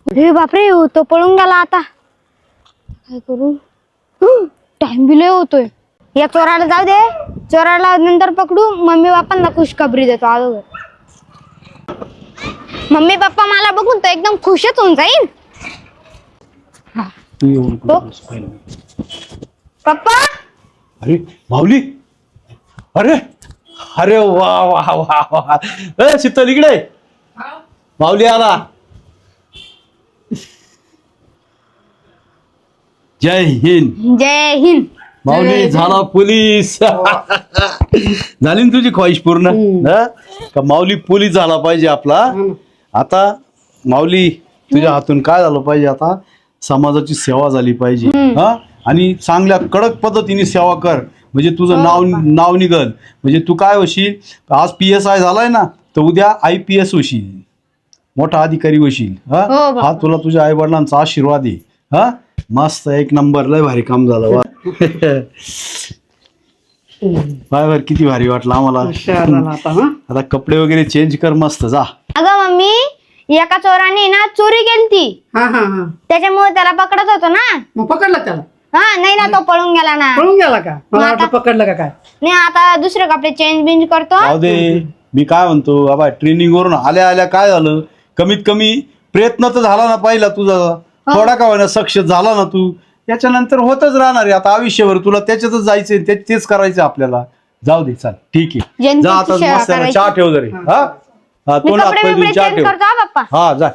अरे बापरे तो पळून गेला आता काय करू टाइम बी लय होतोय या चोराला जाऊ दे चोराला नंतर पकडू मम्मी पप्पांना खुशखबरी देतो अगोदर मम्मी पप्पा मला बघून तर एकदम खुशच होऊन जाईल पप्पा अरे माऊली अरे अरे वा वा वा वा शीतल इकडे माऊली आला जय हिंद जय हिंद माऊली झाला पोलीस झाली ना तुझी ख्वाहिश पूर्ण हं? का माऊली पोलीस झाला पाहिजे आपला आता माऊली तुझ्या हातून काय झालं पाहिजे आता समाजाची सेवा झाली पाहिजे हा आणि चांगल्या कडक पद्धतीने सेवा कर म्हणजे तुझं नाव निघल म्हणजे तू काय होशील आज PSI झालाय ना तर उद्या IPS होशील मोठा अधिकारी होशील हा तुला तुझ्या आई वडिलांचा आशीर्वाद आहे हा मस्त एक नंबर लय भारी काम झालं वा बाय बर किती भारी वाटलं आम्हाला आता कपडे वगैरे चेंज कर मस्त जा अगं मम्मी एका चोराने ना चोरी केली त्याच्यामुळे त्याला पकडत होतो ना मग पकडला त्याला हा नाही ना तो पळून गेला ना पळून गेला का मला वाटलं पकडलं का काय नाही आता दुसरे कपडे चेंज बिंज करतो जाऊ दे मी काय म्हणतो बाबा ट्रेनिंग वरून आल्या आल्या काय झालं कमीत कमी प्रयत्न तर झाला ना पहिला तुझा थोडा का होईना सक्सेस झाला ना तू त्याच्यानंतर होतच राहणार आहे आता आयुष्यभर तुला त्याच्यातच जायचंय तेच करायचं आपल्याला जाऊ दे चाल ठीक आहे जा आता मस्त चहा ठेव जरी हा मी तोंड हात कपडे पाय धुवून बिपडे चहा चेंज ठेव करतो हा पप्पा हा जा